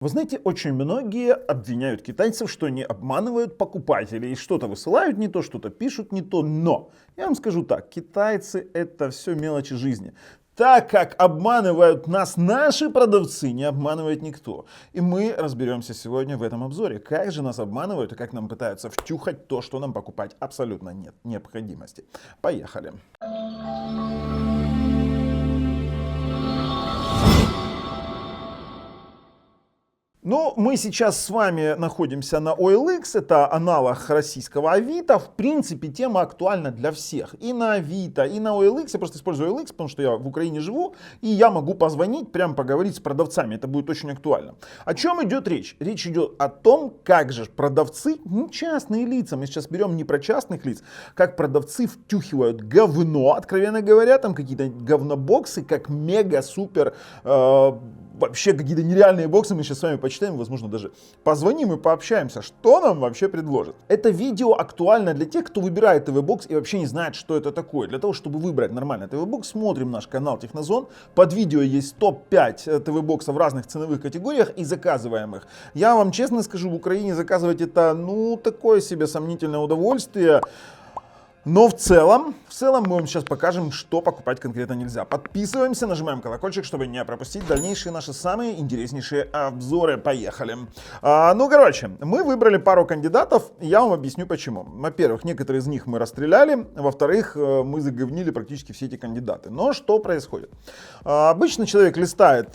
Вы знаете, очень многие обвиняют китайцев, что они обманывают покупателей, что-то высылают не то, что-то пишут не то. Но я вам скажу так, китайцы это все мелочи жизни. Так как обманывают нас наши продавцы, не обманывает никто. И мы разберемся сегодня в этом обзоре, как же нас обманывают и как нам пытаются втюхать то, что нам покупать абсолютно нет необходимости. Поехали. Ну, мы сейчас с вами находимся на OLX, это аналог российского Авито. В принципе, тема актуальна для всех. И на Авито, и на OLX. Я просто использую OLX, потому что я в Украине живу, и я могу позвонить, прям поговорить с продавцами. Это будет очень актуально. О чем идет речь? Речь идет о том, как же продавцы, частные лица, мы сейчас берем не про частных лиц, как продавцы втюхивают говно, откровенно говоря, там какие-то говнобоксы, как мега-супер... вообще какие-то нереальные боксы мы сейчас с вами почитаем, возможно даже позвоним и пообщаемся, что нам вообще предложат. Это видео актуально для тех, кто выбирает ТВ-бокс и вообще не знает, что это такое. Для того, чтобы выбрать нормальный ТВ-бокс, смотрим наш канал Технозон. Под видео есть топ-5 ТВ-боксов в разных ценовых категориях и заказываем их. Я вам честно скажу, в Украине заказывать это, такое себе сомнительное удовольствие. Но в целом мы вам сейчас покажем, что покупать конкретно нельзя. Подписываемся, нажимаем колокольчик, чтобы не пропустить дальнейшие наши самые интереснейшие обзоры. Поехали. Мы выбрали пару кандидатов, и я вам объясню почему. Во-первых, некоторые из них мы расстреляли, во-вторых, мы заговнили практически все эти кандидаты. Но что происходит? Обычно человек листает,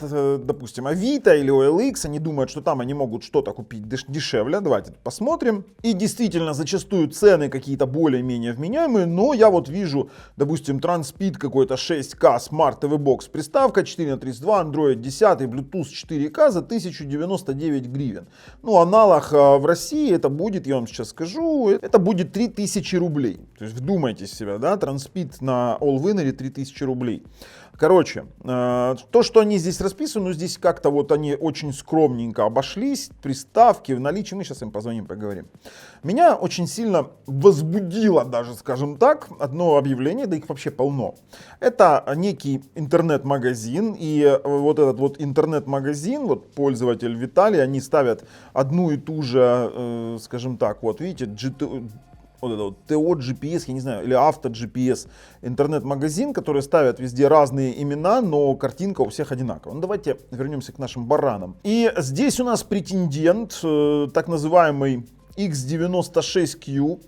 допустим, Авито или OLX, они думают, что там они могут что-то купить дешевле. Давайте посмотрим. И действительно, зачастую цены какие-то более-менее вменяемые. Но я вот вижу, допустим, Transpeed какой-то 6К Smart TV Box, приставка 4х32, Android 10, Bluetooth 4К за 1099 гривен. Аналог в России это будет, я вам сейчас скажу, это будет 3000 рублей. То есть вдумайтесь в себя, да, Transpeed на Allwinner 3000 рублей. Короче, то, что они здесь расписаны, здесь как-то вот они очень скромненько обошлись, приставки в наличии, мы сейчас им позвоним, поговорим. Меня очень сильно возбудило даже, скажем так, одно объявление, да их вообще полно. Это некий интернет-магазин, и вот этот вот интернет-магазин, вот пользователь Виталий, они ставят одну и ту же, скажем так, вот видите, вот это вот ТО GPS, я не знаю, или Авто GPS, интернет-магазин, который ставят везде разные имена, но картинка у всех одинаковая. Давайте вернемся к нашим баранам. И здесь у нас претендент, так называемый X96Q,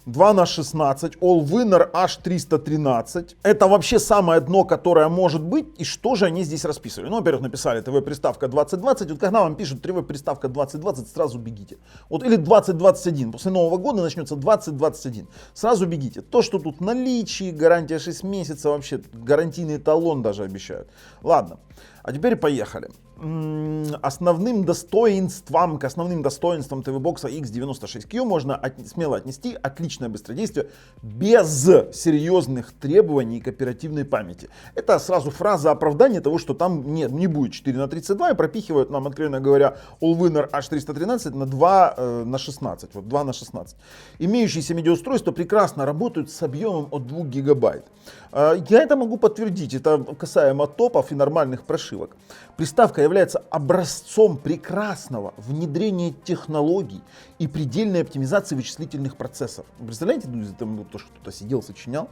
2х16, Allwinner H313. Это вообще самое дно, которое может быть. И что же они здесь расписывали? Во-первых, написали ТВ-приставка 2020. Вот когда вам пишут ТВ-приставка 2020, сразу бегите. Или 2021. После Нового года начнется 2021. Сразу бегите. То, что тут в наличии, гарантия 6 месяцев, вообще гарантийный талон даже обещают. Ладно, а теперь поехали. К основным достоинствам ТВ-бокса X96Q можно смело отнести отличное быстродействие без серьезных требований к оперативной памяти. Это сразу фраза оправдания того, что там не будет 4х32 и пропихивают нам, откровенно говоря, Allwinner H313 на 2х16. Вот 2х16. Имеющиеся медиаустройства прекрасно работают с объемом от 2 гигабайт. Я это могу подтвердить, это касаемо топов и нормальных прошивок. Приставка является образцом прекрасного внедрения технологий и предельной оптимизации вычислительных процессов. Представляете, то, что кто-то сидел, сочинял?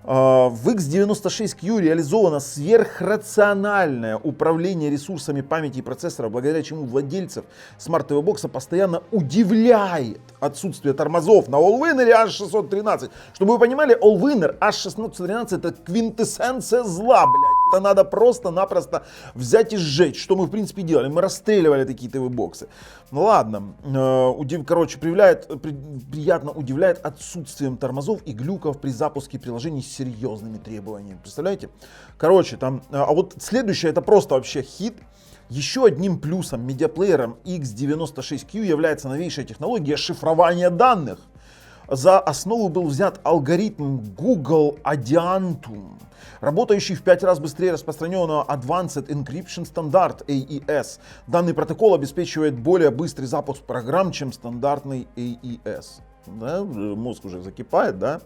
В X96Q реализовано сверхрациональное управление ресурсами памяти и процессора, благодаря чему владельцев Smart TV Box постоянно удивляет отсутствие тормозов на Allwinner H613. Чтобы вы понимали, Allwinner H613 это квинтэссенция зла, блядь. Это надо просто-напросто взять и сжечь, что мы в принципе делали. Мы расстреливали такие ТВ-боксы. Приятно удивляет отсутствием тормозов и глюков при запуске приложений с серьезными требованиями. Представляете? А вот следующее это просто вообще хит. Еще одним плюсом медиаплеером X96Q является новейшая технология шифрования данных. За основу был взят алгоритм Google Adiantum, работающий в 5 раз быстрее распространенного Advanced Encryption стандарт AES. Данный протокол обеспечивает более быстрый запуск программ, чем стандартный AES. да, мозг уже закипает, да.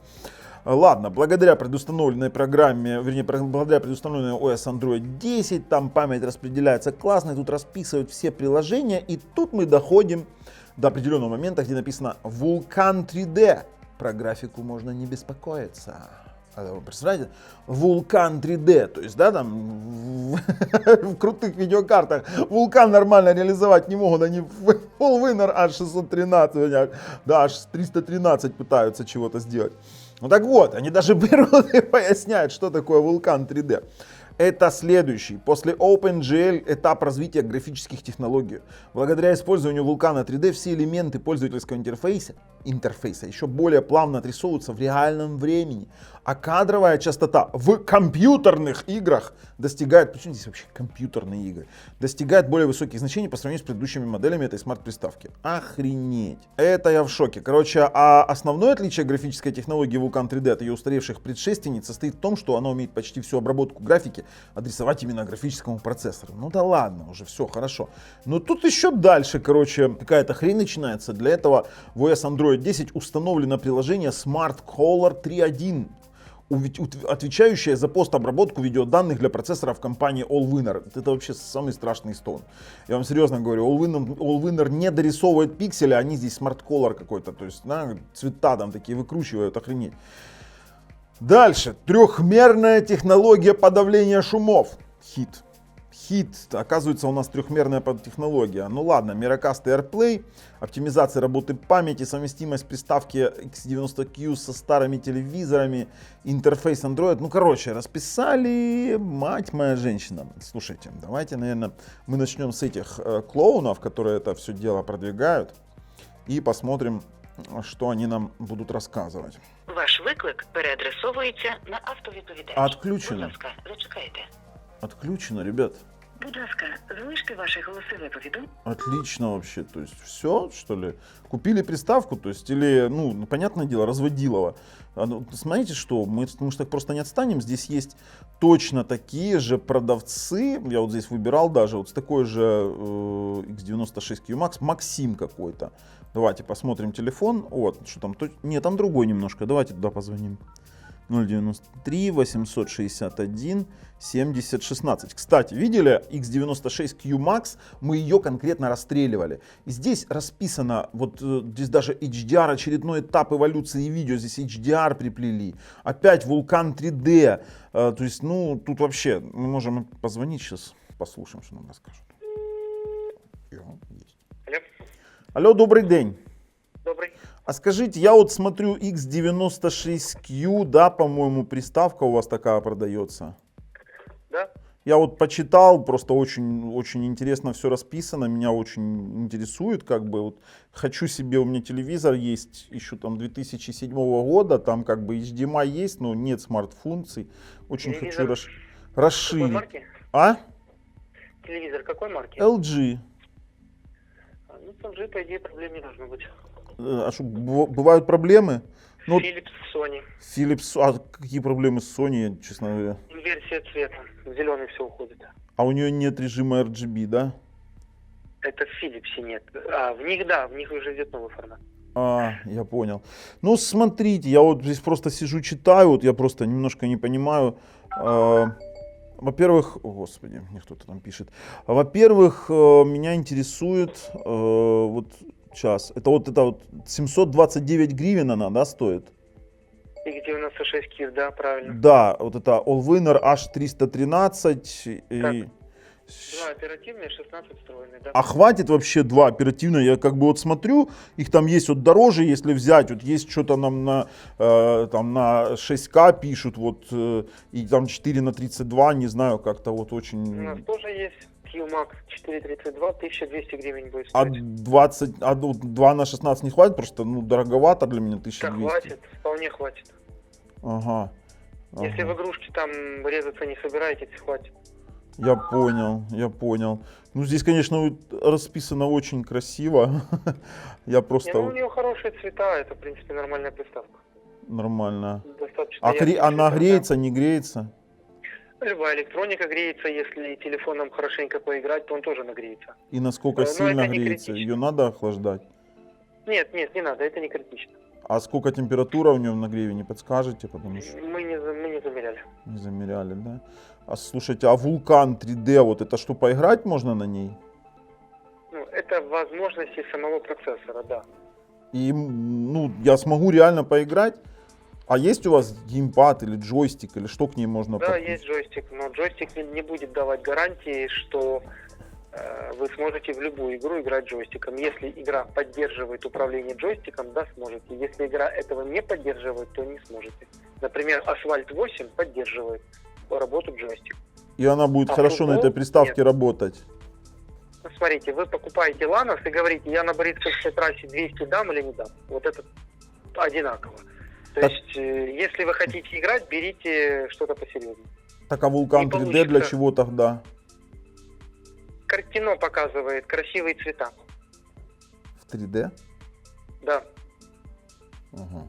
Ладно, благодаря предустановленной программе, вернее, благодаря предустановленной OS Android 10, там память распределяется классно, и тут расписывают все приложения, и тут мы доходим до определенного момента, где написано Vulkan 3D. Про графику можно не беспокоиться. Вы представляете? Vulkan 3D, то есть, да, там в крутых видеокартах Vulkan нормально реализовать не могут, они в Allwinner аж 613, да, аж 313 пытаются чего-то сделать. Ну так вот, они даже берут и поясняют, что такое Vulkan 3D. Это следующий, после OpenGL, этап развития графических технологий. Благодаря использованию Vulkan 3D все элементы пользовательского интерфейса еще более плавно отрисовываются в реальном времени. А кадровая частота в компьютерных играх достигает, почему здесь вообще компьютерные игры, достигает более высоких значений по сравнению с предыдущими моделями этой смарт-приставки. Охренеть. Это я в шоке. Короче, а основное отличие графической технологии Vulkan 3D от ее устаревших предшественниц состоит в том, что она умеет почти всю обработку графики адресовать именно графическому процессору. Ну да ладно, уже все хорошо. Но тут еще дальше, короче, какая-то хрень начинается. Для этого в OS Android 10 установлено приложение Smart Caller 3.1, отвечающее за постобработку видеоданных для процессоров компании Allwinner. Это вообще самый страшный стон. Я вам серьезно говорю, Allwinner не дорисовывает пиксели, они здесь Smart Caller какой-то, то есть, да, цвета там такие выкручивают, охренеть. Дальше. Трехмерная технология подавления шумов. Хит. Оказывается, у нас трехмерная технология. Ну ладно, Miracast и AirPlay, оптимизация работы памяти, совместимость приставки X90Q со старыми телевизорами, интерфейс Android. Ну короче, расписали, мать моя женщина. Слушайте, давайте, наверное, мы начнем с этих клоунов, которые это все дело продвигают, и посмотрим, що вони нам будуть розказувати. Ваш виклик переадресовується на автовідповідач. Отключено. Будь ласка, зачекайте. Отключено, ребят. Будь ласка, залиште ваші голосові повідомлення. Отлично вообще, то есть все, что ли? Купили приставку, то есть, или, ну, понятное дело, разводилово. Смотрите, что мы ж так просто не отстанем. Здесь есть точно такие же продавцы. Я вот здесь выбирал даже вот с такой же X96Q Max, Максим какой-то. Давайте посмотрим телефон. Вот, что там, нет, там другой немножко. Давайте туда позвоним. 093 861 70 16. Кстати, видели X96Q Max? Мы ее конкретно расстреливали. И здесь расписано, вот здесь даже HDR, очередной этап эволюции видео. Здесь HDR приплели. Опять Vulkan 3D. То есть, ну, тут вообще, мы можем позвонить сейчас, послушаем, что нам расскажут. Алло. Алло, добрый день. Добрый. А скажите, я вот смотрю X96Q, да, по-моему, приставка у вас такая продается. Да? Я вот почитал, просто очень интересно все расписано, меня очень интересует, как бы, вот, хочу себе, у меня телевизор есть еще там 2007 года, там как бы HDMI есть, но нет смарт-функций, очень Телевизор хочу какой расширить. марки? А? Телевизор какой марки? LG. Ну, с LG, по идее, проблем не должно быть. А что, бывают проблемы? Ну, Philips, Sony. Philips, а какие проблемы с Sony, честно говоря? Инверсия цвета. В зеленый все уходит. А у нее нет режима RGB, да? Это в Philips нет. А в них, да, в них уже идет новый формат. А, я понял. Ну, смотрите, я вот здесь просто сижу, читаю, вот я просто немножко не понимаю. Во-первых, о, господи, мне кто-то там пишет. Во-первых, меня интересует, вот сейчас, это вот 729 гривен она, да, стоит? X96Q, да, правильно. Да, вот это Allwinner H313. И... Два оперативные, 16 встроенные, да. А хватит вообще 2 оперативно? Я как бы вот смотрю, их там есть вот дороже, если взять, вот есть что-то нам там на 6К пишут, вот, и там 4 на 32, не знаю, как-то вот очень... У нас тоже есть Q-Max 432, 1200 гривен будет А стоить. 2 на 16 не хватит? Просто, ну, дороговато для меня, Да, 1200. хватит, вполне хватит. Ага. Если ага. в игрушки там резаться не собираетесь, хватит. Я понял. Ну, здесь, конечно, вот расписано очень красиво. Я просто... Не, ну, у нее хорошие цвета, это, в принципе, нормальная приставка. Нормально. Достаточно А яркие она цвета, греется, не греется? да. Любая электроника греется, если телефоном хорошенько поиграть, то он тоже нагреется. И насколько Но сильно это не греется? критично. Ее надо охлаждать? Нет, не надо, это не критично. А сколько температура у него в нагреве, не подскажете? Потому что Мы не замеряли. не замеряли, да? А слушайте, а Vulkan 3D, вот это что, поиграть можно на ней? Ну, это возможности самого процессора, да. И, ну, я смогу реально поиграть? А есть у вас геймпад или джойстик, или что к ней можно Да, подключить? есть джойстик, но джойстик не будет давать гарантии, что вы сможете в любую игру играть джойстиком. Если игра поддерживает управление джойстиком, да, сможете. Если игра этого не поддерживает, то не сможете. Например, Asphalt 8 поддерживает работу джойстика. И она будет А хорошо на футбол этой приставке нет. работать? Ну, смотрите, вы покупаете Ланос и говорите, я на Борисовской трассе 200 дам или не дам. Вот это одинаково. То Так. есть, если вы хотите играть, берите что-то посерьезнее. Так а Vulkan Не 3D для получится. чего тогда? Кино показывает красивые цвета. В 3D? Да. Ага.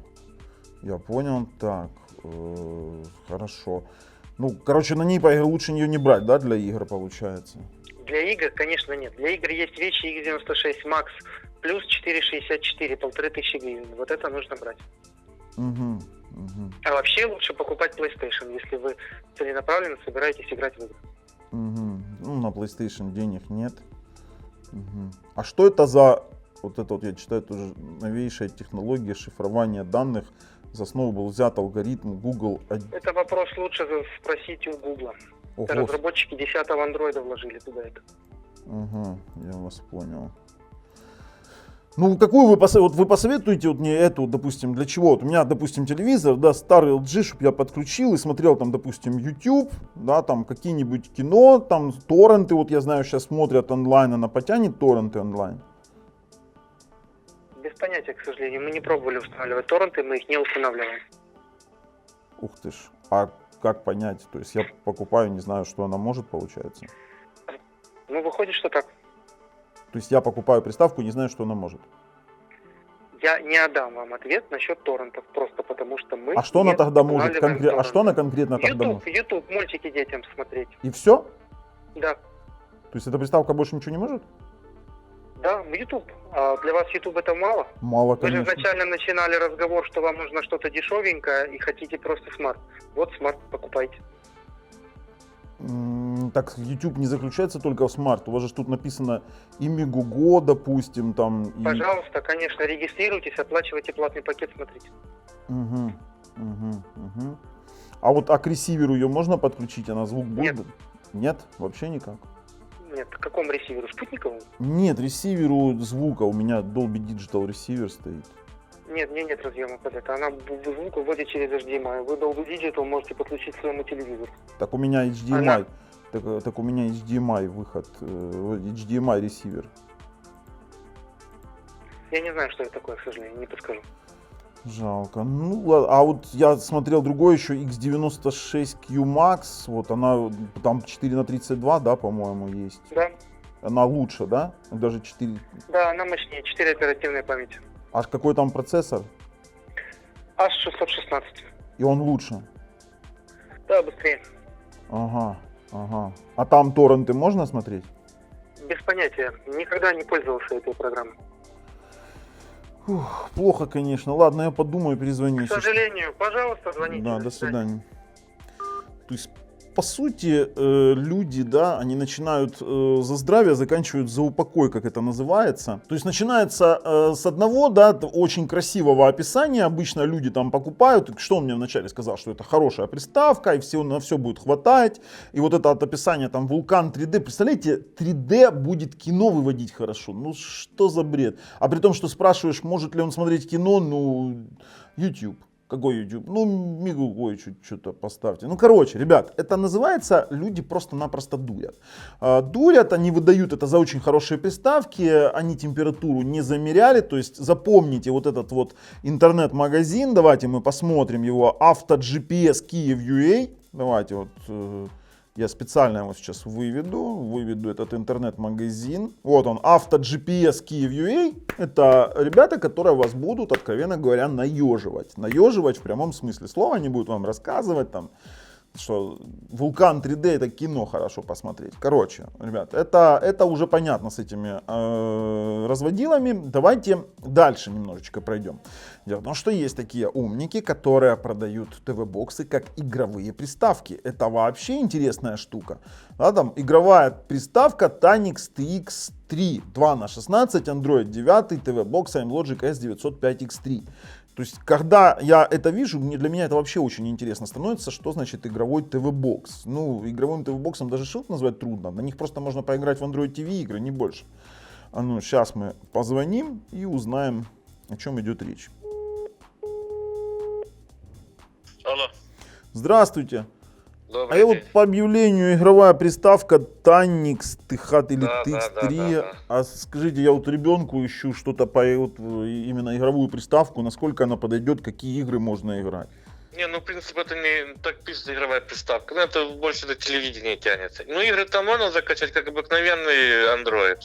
Я понял. Так, хорошо. Ну, короче, на ней лучше ее не брать, да, для игр получается? Для игр, конечно, нет. Для игр есть вещи X96 Max плюс 464, 1500 гривен. Вот это нужно брать. Угу, угу, А вообще лучше покупать PlayStation, если вы целенаправленно собираетесь играть в игры. угу. Ну, на PlayStation денег нет. Угу. А что это за, вот это вот я читаю, тоже новейшая технология шифрования данных. За основу был взят алгоритм Google. Это вопрос лучше спросить у Google. Ого. Это разработчики 10-го андроида вложили туда это. Угу, я вас понял. Ну, какую вы посоветуете вот мне эту, допустим, для чего? Вот у меня, допустим, телевизор, да, старый LG, чтобы я подключил и смотрел там, допустим, YouTube, да, там какие-нибудь кино, там торренты, вот я знаю, сейчас смотрят онлайн, она потянет торренты онлайн? Без понятия, к сожалению. Мы не пробовали устанавливать торренты, мы их не устанавливаем. Ух ты ж, а как понять? То есть я покупаю, не знаю, что она может, получается? Ну, выходит, что так. То есть я покупаю приставку, не знаю, что она может. Я не отдам вам ответ насчет торрентов, просто потому что мы А что она не тогда может устанавливаем конкретно? А торренты. что она конкретно тогда YouTube, может? YouTube, мультики детям смотреть. И все? Да. То есть эта приставка больше ничего не может? Да, YouTube. А для вас YouTube это мало? Мало, Вы же конечно. изначально начинали разговор, что вам нужно что-то дешевенькое и хотите просто смарт. Вот смарт покупайте. Так YouTube не заключается только в смарт. У вас же тут написано и Мегого, допустим, там. И... Пожалуйста, конечно, регистрируйтесь, оплачивайте платный пакет, смотрите. Угу, угу, угу. А вот к ресиверу ее можно подключить? Она звук будет? Нет. Нет? Вообще никак? Нет, к какому ресиверу? Спутниковому? Нет, ресиверу звука. У меня Dolby Digital ресивер стоит. Нет, мне нет разъема под это. Она звук вводит через HDMI. Вы Dolby Digital можете подключить к своему телевизору. Так у меня HDMI. Она- Так у меня HDMI выход. HDMI ресивер. Я не знаю, что это такое, к сожалению, не подскажу. Жалко. Ну ладно. А вот я смотрел другой еще X96Q Max. Вот она там 4:32, да, по-моему, есть. Да, Она лучше, да? Даже 4. да, она мощнее. 4 оперативной памяти. А какой там процессор? Аж 616. И он лучше. Да, быстрее. Ага, ага. А там торренты можно смотреть? Без понятия. Никогда не пользовался этой программой. Фух, плохо, конечно. Ладно, я подумаю, перезвоню. К если что. сожалению, пожалуйста, звоните. Да, до свидания. То есть, по сути, люди, да, они начинают за здравие, заканчивают за упокой, как это называется. То есть начинается с одного, да, очень красивого описания. Обычно люди там покупают. Что он мне вначале сказал, что это хорошая приставка, и все, на все будет хватать. И вот это от описания там Vulkan 3D. Представляете, 3D будет кино выводить хорошо. Ну что за бред? А при том, что спрашиваешь, может ли он смотреть кино, ну, YouTube. Какой YouTube? Ну, Мегого что-то поставьте. Ну, короче, ребят, это называется, люди просто-напросто дурят. Дурят, они выдают это за очень хорошие приставки, они температуру не замеряли, то есть запомните вот этот вот интернет-магазин, давайте мы посмотрим его, AutoGPS Kyiv.ua, давайте вот... Я специально его сейчас выведу этот интернет-магазин. Вот он, AutoGPS Kyiv.ua. Это ребята, которые вас будут, откровенно говоря, наеживать. Наеживать в прямом смысле слова. Они будут вам рассказывать там что Вулкан 3D это кино хорошо посмотреть. Короче, ребят, это уже понятно с этими разводилами. Давайте дальше немножечко пройдем. Дело в том, что есть такие умники, которые продают ТВ-боксы как игровые приставки. Это вообще интересная штука. Да, там игровая приставка Tanix TX3 2х16, Android 9, ТВ-бокс AIMLogic S905X3. То есть, когда я это вижу, для меня это вообще очень интересно становится, что значит игровой ТВ-бокс. Ну, игровым ТВ-боксом даже шилд назвать трудно, на них просто можно поиграть в Android TV игры, не больше. А ну, сейчас мы позвоним и узнаем, о чем идет речь. Алло. Здравствуйте. Добрый А я день. вот по объявлению игровая приставка Tanix TX или Да, TX3. да. А скажите, я вот ребенку ищу что-то по именно игровую приставку, насколько она подойдет, какие игры можно играть. Не, ну, в принципе, это не так пишется игровая приставка. Ну, это больше до телевидения тянется. Ну, игры там можно закачать, как обыкновенный Android.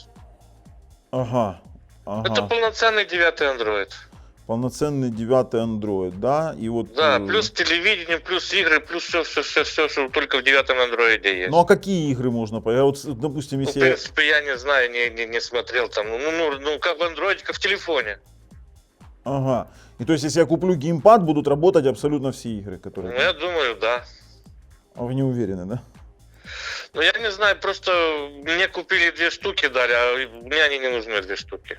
Ага. Это полноценный 9-й Android. Полноценный 9-й Android, да? И вот, Да, плюс телевидение, плюс игры, плюс все, что только в 9-м Android есть. Ну а какие игры можно поиграть? Вот, допустим, Ну, в если... принципе, я не знаю, не смотрел там. Ну, как в Android, как в телефоне. Ага. И то есть, если я куплю геймпад, будут работать абсолютно все игры, которые... Ну, я думаю, да. А вы не уверены, да? Ну, я не знаю, просто мне купили 2 штуки дали, а мне они не нужны 2 штуки.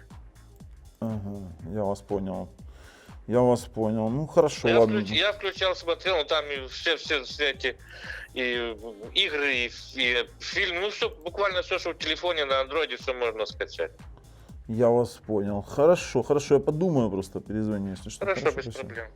Ага, я вас понял. Ну хорошо, Я, ладно. я включал, смотрел, ну там и все эти и игры, и фильмы, ну все, буквально все, что в телефоне на андроиде, все можно скачать. Я вас понял. Хорошо, я подумаю, просто перезвоню, если что. Хорошо, без спасибо. проблем.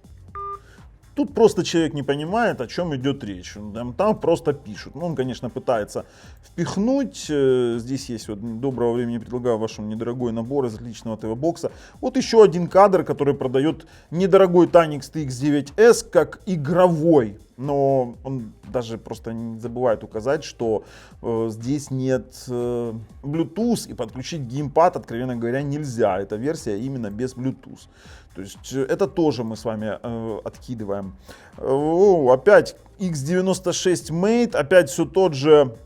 Тут просто человек не понимает, о чем идет речь. Там просто пишут. Ну, он, конечно, пытается впихнуть. Здесь есть вот доброго времени предлагаю вашему недорогой набор из отличного ТВ-бокса. Вот еще один кадр, который продает недорогой Tanix TX9S как игровой. Но он даже просто не забывает указать, что здесь нет Bluetooth и подключить геймпад, откровенно говоря, нельзя. Эта версия именно без Bluetooth. То есть это тоже мы с вами откидываем. Опять X96 Mate, опять все тот же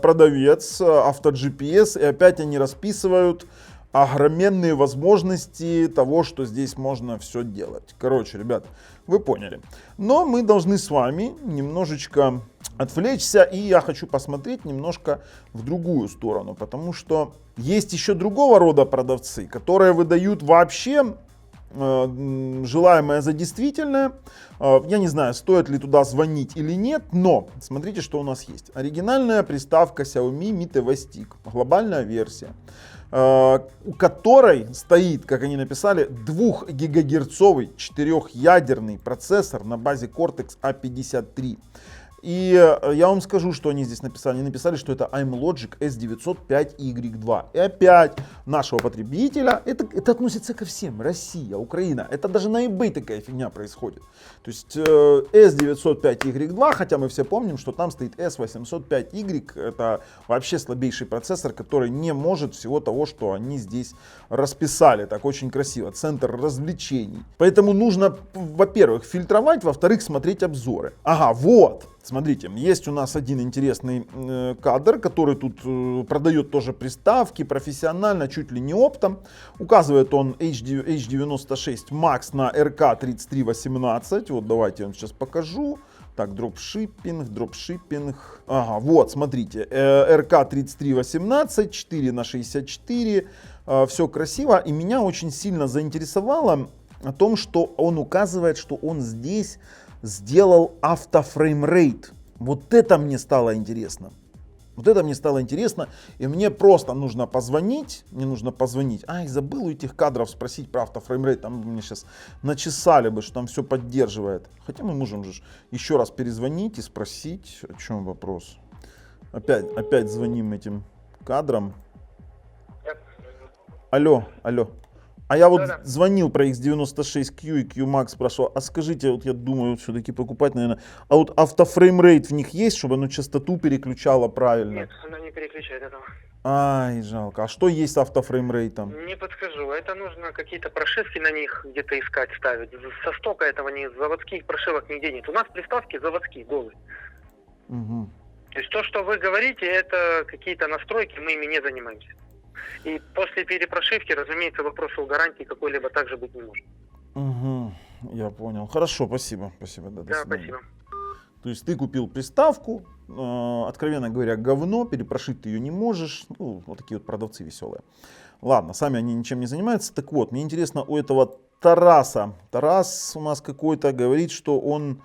продавец AutoGPS, и опять они расписывают огроменные возможности того, что здесь можно все делать. Короче, ребят, вы поняли. Но мы должны с вами немножечко отвлечься, и я хочу посмотреть немножко в другую сторону, потому что есть еще другого рода продавцы, которые выдают вообще желаемое за действительное. Я не знаю, стоит ли туда звонить или нет, но смотрите, что у нас есть. Оригинальная приставка Xiaomi Mi TV Stick, глобальная версия, у которой стоит, как они написали, 2-гигагерцовый 4-ядерный процессор на базе Cortex A53. И я вам скажу, что они здесь написали. Они написали, что это AIMLogic S905Y2. И опять нашего потребителя, это относится ко всем. Россия, Украина. Это даже на eBay такая фигня происходит. То есть S905Y2, хотя мы все помним, что там стоит S805Y. Это вообще слабейший процессор, который не может всего того, что они здесь расписали. Так очень красиво. Центр развлечений. Поэтому нужно, во-первых, фильтровать, во-вторых, смотреть обзоры. Ага, вот. Смотрите, есть у нас один интересный кадр, который тут продает тоже приставки профессионально, чуть ли не оптом. Указывает он H96 Max на RK3318. Вот давайте я вам сейчас покажу. Так, дропшиппинг. Ага, вот, смотрите, RK3318, 4х64. Все красиво. И меня очень сильно заинтересовало о том, что он указывает, что он здесь сделал автофреймрейт. Вот это мне стало интересно. И мне просто нужно позвонить. Ай, забыл у этих кадров спросить про автофреймрейт. Там мне сейчас начесали бы, что там все поддерживает. Хотя мы можем же еще раз перезвонить и спросить, о чем вопрос. Опять звоним этим кадрам. Алло. А я вот звонил про X96Q и Q-Max, спрашивал, а скажите, вот я думаю, все-таки покупать, наверное, а вот автофреймрейт в них есть, чтобы оно частоту переключало правильно? Нет, она не переключает этого. Ай, жалко. А что есть с автофреймрейтом? Не подскажу. Это нужно какие-то прошивки на них где-то искать, ставить. Со стока этого заводских прошивок нигде нет. У нас приставки заводские, голые. Угу. То есть то, что вы говорите, это какие-то настройки, мы ими не занимаемся. И после перепрошивки, разумеется, вопроса о гарантии какой-либо также быть не может. Угу. Я понял. Хорошо, спасибо. Спасибо, да, до Да, свидания. спасибо. То есть ты купил приставку, откровенно говоря, говно, перепрошить ты ее не можешь. Ну, вот такие вот продавцы веселые. Ладно, сами они ничем не занимаются. Так вот, мне интересно у этого Тараса. Тарас у нас какой-то говорит, что он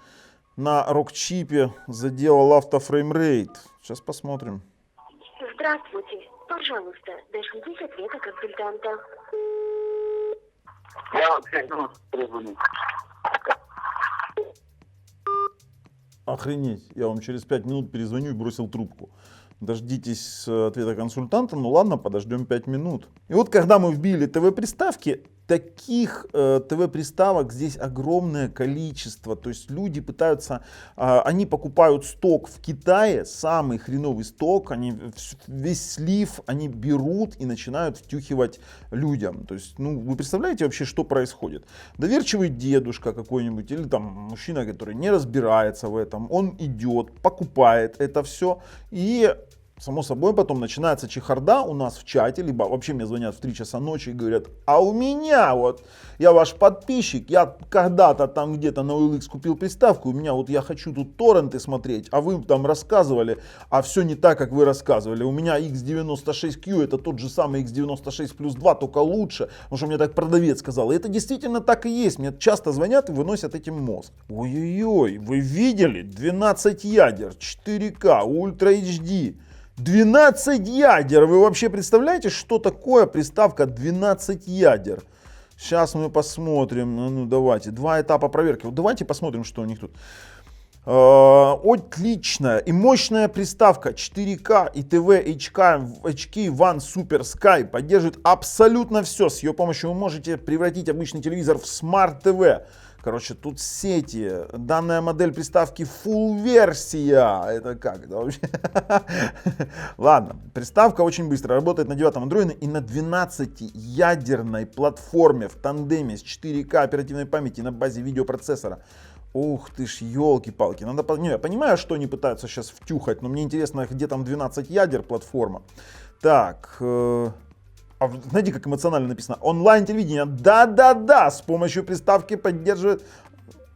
на рок-чипе заделал автофреймрейт. Сейчас посмотрим. Здравствуйте. Пожалуйста, дождитесь ответа консультанта. Я вот 5 минут перезвоню. Охренеть, я вам через 5 минут перезвоню и бросил трубку. Дождитесь ответа консультанта, ну ладно, подождем 5 минут. И вот когда мы вбили ТВ-приставки, таких ТВ-приставок здесь огромное количество. То есть люди пытаются, они покупают сток в Китае, самый хреновый сток, они весь слив они берут и начинают втюхивать людям. То есть, ну, вы представляете вообще, что происходит? Доверчивый дедушка какой-нибудь или там мужчина, который не разбирается в этом, он идет, покупает это все и... Само собой, потом начинается чехарда у нас в чате, либо вообще мне звонят в 3 часа ночи и говорят, а у меня вот, я ваш подписчик, я когда-то там где-то на OLX купил приставку, у меня вот я хочу тут торренты смотреть, а вы там рассказывали, а все не так, как вы рассказывали. У меня X96Q, это тот же самый X96 плюс 2, только лучше, потому что мне так продавец сказал. И это действительно так и есть, мне часто звонят и выносят этим мозг. Ой-ой-ой, вы видели? 12 ядер, 4К, Ультра HD. 12 ядер! Вы вообще представляете, что такое приставка 12 ядер? Сейчас мы посмотрим. Ну давайте. 2 этапа проверки. Вот давайте посмотрим, что у них тут. Отличная и мощная приставка 4К и TV HK One Super Sky поддерживает абсолютно все. С ее помощью вы можете превратить обычный телевизор в Smart TV. Короче, тут сети. Данная модель приставки Full версия. Это как это вообще? Ладно, приставка очень быстро работает на 9-м Android и на 12-ядерной платформе в тандеме с 4К оперативной памяти на базе видеопроцессора. Ух ты ж, елки-палки. Я понимаю, что они пытаются сейчас втюхать, но мне интересно, где там 12 ядер платформа. Так... А знаете, как эмоционально написано? Онлайн-телевидение. Да-да-да, с помощью приставки поддерживает...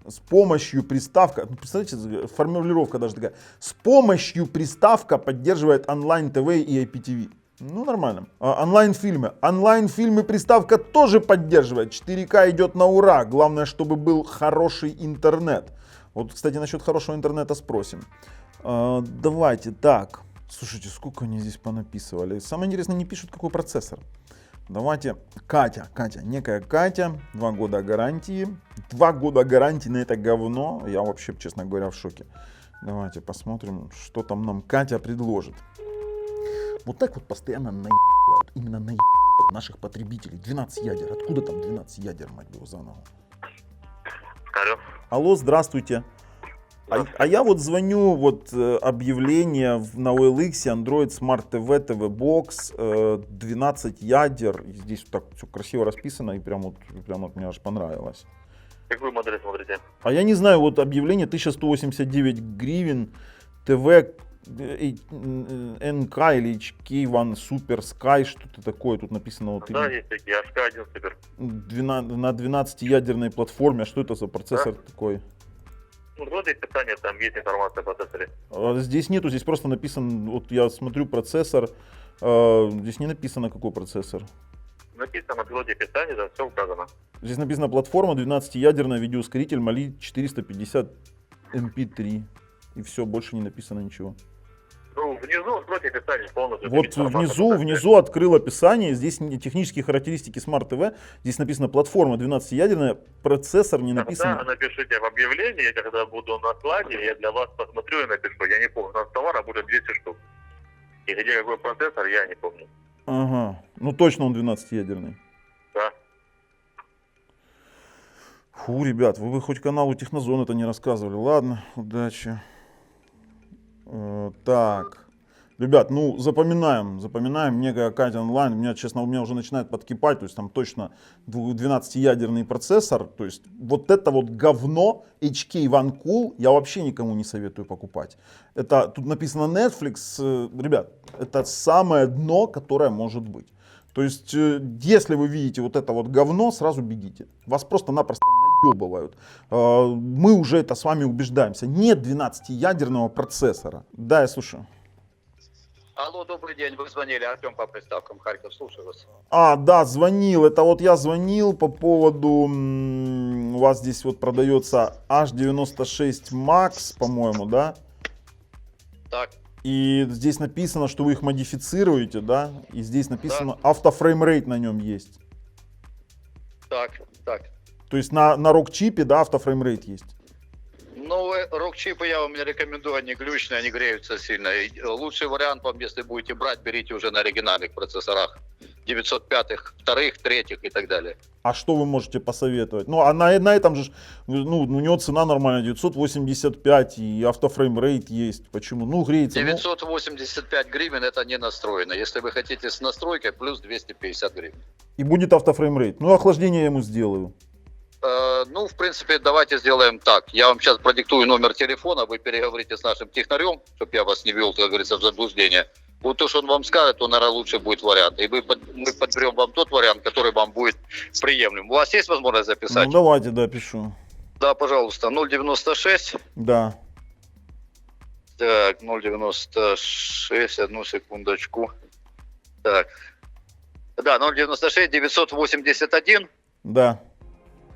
С помощью приставка... Ну, представляете, формулировка даже такая. С помощью приставка поддерживает онлайн-ТВ и IPTV. Ну, нормально. Онлайн-фильмы. Онлайн-фильмы приставка тоже поддерживает. 4К идет на ура. Главное, чтобы был хороший интернет. Вот, кстати, насчет хорошего интернета спросим. Давайте, так... Слушайте, сколько они здесь понаписывали. Самое интересное, не пишут, какой процессор. Давайте, Катя, некая Катя, 2 года гарантии. 2 года гарантии на это говно. Я вообще, честно говоря, в шоке. Давайте посмотрим, что там нам Катя предложит. Вот так вот постоянно наебывают, именно наебывают наших потребителей. 12 ядер. Откуда там 12 ядер, мать его, заново? Алло. Алло, здравствуйте. А я вот звоню, вот объявление на OLX, Android Smart TV, TV Box, 12 ядер. И здесь так все красиво расписано и прям вот мне аж понравилось. Какую модель смотрите? А я не знаю, вот объявление 1189 гривен, ТВ НК или HK1 Super Sky, что-то такое тут написано. Вот, Да, есть такие, HK1 Super. на 12-ядерной платформе. А что это за процессор такой? Ну, вроде питание, там есть информация о процессоре. Здесь нету, здесь просто написано, вот я смотрю процессор, здесь не написано, какой процессор. Написано на пилоте питания, там все указано. Здесь написано платформа, 12-ядерный видеоускоритель Mali 450 MP3. И все, больше не написано ничего. Ну, внизу вроде описание полностью. Вот внизу открыл описание, здесь технические характеристики Smart TV, здесь написано платформа 12-ядерная, процессор не написано. Да, напишите в объявлении, когда буду на складе, я для вас посмотрю и напишу, я не помню, у нас товара будет 200 штук. И где какой процессор, я не помню. Ага, ну точно он 12-ядерный. Да. Фу, ребят, вы бы хоть каналу Технозон это не рассказывали. Ладно, удачи. Так, Ребят, ну запоминаем, некая Катя онлайн, у меня уже начинает подкипать, то есть там точно 12-ядерный процессор, то есть вот это вот говно HK OneCool я вообще никому не советую покупать. Это тут написано Netflix, ребят, это самое дно, которое может быть. То есть, если вы видите вот это вот говно, сразу бегите. Вас просто-напросто наебывают. Мы уже это с вами убеждаемся. Нет 12-ядерного процессора. Да, я слушаю. Алло, добрый день, вы звонили, Артем по приставкам Харьков, слушаю вас. Да, звонил. Это вот я звонил по поводу, у вас здесь вот продается H96 Max, по-моему, да? Так, И здесь написано, что вы их модифицируете, да? И здесь написано автофреймрейт на нем есть. так. То есть на рок-чипе, да, автофреймрейт есть. Ну, рок-чипы я вам не рекомендую, они глючные, они греются сильно. И лучший вариант вам, если будете брать, берите уже на оригинальных процессорах. 905-х, 2-х, 3-х и так далее. А что вы можете посоветовать? Ну, а на этом же, ну, у него цена нормальная, 985, и автофреймрейт есть. Почему? Ну, греется. 985 гривен это не настроено. Если вы хотите с настройкой, плюс 250 гривен. И будет автофреймрейт. Ну, охлаждение я ему сделаю. Ну, в принципе, давайте сделаем так. Я вам сейчас продиктую номер телефона, вы переговорите с нашим технарем, чтобы я вас не ввел, как говорится, в заблуждение. Вот то, что он вам скажет, то, наверное, лучше будет вариант. И мы подберем вам тот вариант, который вам будет приемлем. У вас есть возможность записать? Ну, давайте, да, пишу. Да, пожалуйста, 096. Да. Так, 096, одну секундочку. Так. Да, 096 981 Да.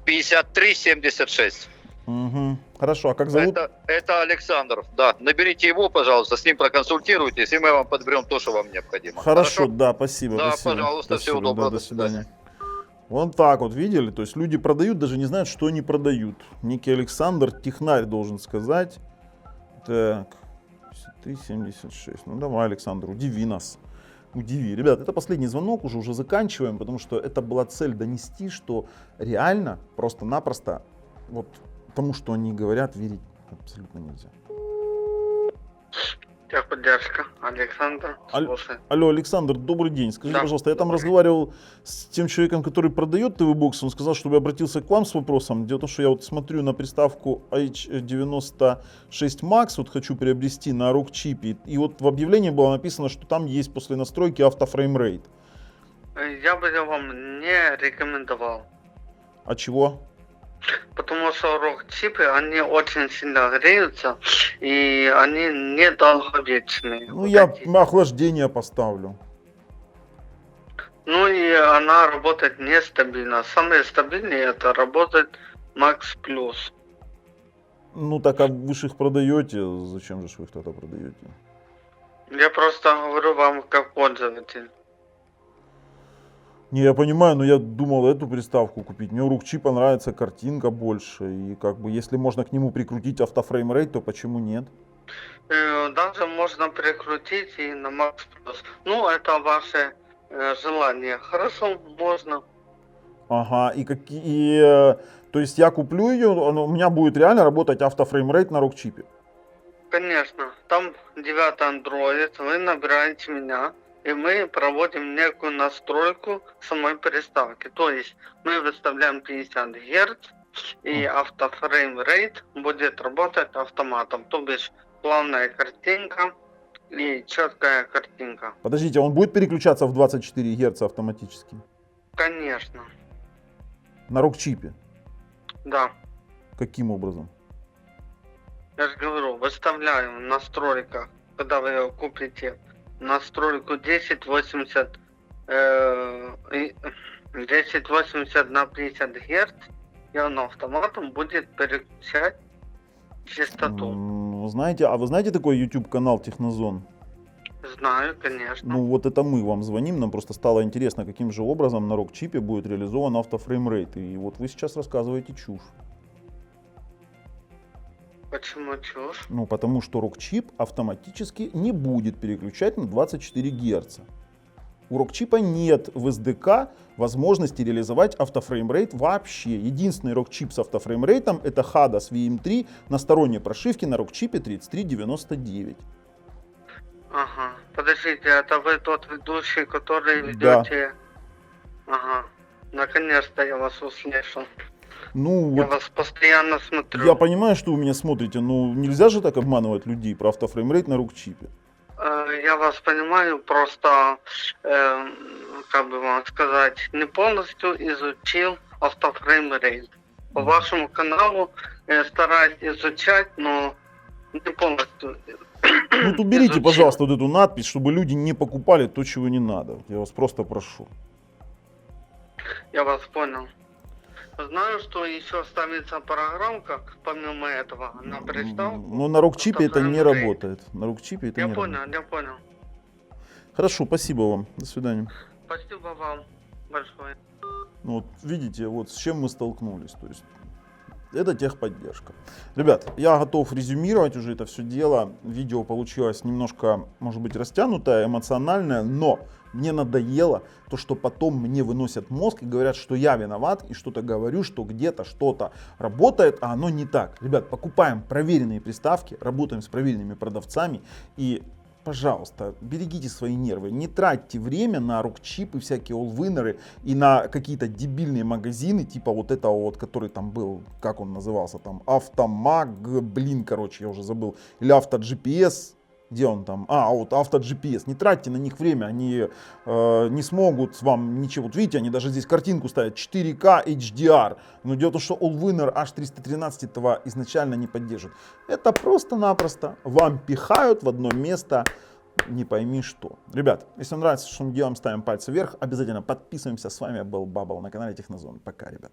53 76. Угу. Хорошо, а как зовут? Это Александр. Да, наберите его, пожалуйста, с ним проконсультируйтесь, и мы вам подберем то, что вам необходимо. Хорошо, да, спасибо. Да, спасибо, пожалуйста, спасибо, всего доброго, да, до свидания. Вот так вот, видели? То есть люди продают, даже не знают, что они продают. Некий Александр, технарь, должен сказать. Так, 76. Ну давай, Александр, удиви нас. Удиви. Ребят, это последний звонок, уже заканчиваем, потому что это была цель донести, что реально, просто-напросто, вот тому, что они говорят, верить абсолютно нельзя. Техподдержка. Александр, слушай. Алло, Александр, добрый день. Скажите, Да. пожалуйста, я там разговаривал с тем человеком, который продает ТВ-бокс, он сказал, чтобы я обратился к вам с вопросом. Дело в том, что я вот смотрю на приставку H96 Max, вот хочу приобрести на рок-чипе, и вот в объявлении было написано, что там есть после настройки автофреймрейт. Я бы вам не рекомендовал. А чего? Потому что рок-чипы, они очень сильно греются, и они недолговечные. Ну, Вот я эти. охлаждение поставлю. Ну и она работает нестабильно. Самые стабильные это работает Max Plus. Ну, так, а вы же их продаете, зачем же вы их тогда продаете? Я просто говорю вам как пользователь. Не, я понимаю, но я думал эту приставку купить. Мне у рок-чипа нравится картинка больше. И как бы, если можно к нему прикрутить автофреймрейт, то почему нет? Даже можно прикрутить и на Max Plus. Ну, это ваше желание. Хорошо, можно. Ага, то есть я куплю ее, у меня будет реально работать автофреймрейт на рок-чипе. Конечно. Там 9 Android, вы набираете меня, и мы проводим некую настройку самой приставки. То есть мы выставляем 50 Гц, и автофреймрейт будет работать автоматом. То бишь плавная картинка и четкая картинка. Подождите, он будет переключаться в 24 Гц автоматически? Конечно. На рок-чипе? Да. Каким образом? Я же говорю, выставляем в настройках, когда вы ее купите, настройку 1080 на 50 Гц, и он автоматом будет переключать частоту. Знаете, а вы знаете такой YouTube канал Технозон? Знаю, конечно. Ну вот это мы вам звоним, нам просто стало интересно, каким же образом на рок-чипе будет реализован автофреймрейт. И вот вы сейчас рассказываете чушь. Почему чушь? Ну потому что рок-чип автоматически не будет переключать на 24 Гц. У рок-чипа нет в SDK возможности реализовать автофреймрейт вообще. Единственный рок-чип с автофреймрейтом это Hadas VM3 на сторонней прошивке на рок-чипе 3399. Ага. Подождите, это вы тот ведущий, который Да. ведете? Ага. Наконец-то я вас услышал. Ну, Я вот вас постоянно смотрю. я понимаю, что вы меня смотрите, но нельзя же так обманывать людей про автофреймрейт на рукчипе. Я вас понимаю, просто, как бы вам сказать, не полностью изучил автофреймрейт. По вашему каналу стараюсь изучать, но не полностью. Ну, вот уберите, изучил. пожалуйста, вот эту надпись, чтобы люди не покупали то, чего не надо. Я вас просто прошу. Я вас понял. Знаю, что еще ставится программка, помимо этого, на приставку. Но на рукчипе это не Автофреймрейт. работает. На рукчипе это Я не понял, работает. я понял. Хорошо, спасибо вам. До свидания. Спасибо вам большое. Ну, вот видите, вот с чем мы столкнулись. То есть это техподдержка. Ребят, я готов резюмировать уже это все дело. Видео получилось немножко, может быть, растянутое, эмоциональное, но мне надоело то, что потом мне выносят мозг и говорят, что я виноват и что-то говорю, что где-то что-то работает, а оно не так. Ребят, покупаем проверенные приставки, работаем с проверенными продавцами и, пожалуйста, берегите свои нервы, не тратьте время на рукчипы, всякие олвинеры и на какие-то дебильные магазины, типа вот этого вот, который там был, как он назывался, там, Автомаг, блин, короче, я уже забыл, или Авто-GPS, где он там, вот Авто-GPS, не тратьте на них время, они не смогут вам ничего, вот видите, они даже здесь картинку ставят 4К HDR, но дело в том, что Allwinner H313 этого изначально не поддержит. Это просто-напросто вам пихают в одно место, не пойми что. Ребят, если вам нравится, что мы делаем, ставим пальцы вверх, обязательно подписываемся. С вами был Бабл на канале Технозон. Пока, ребят.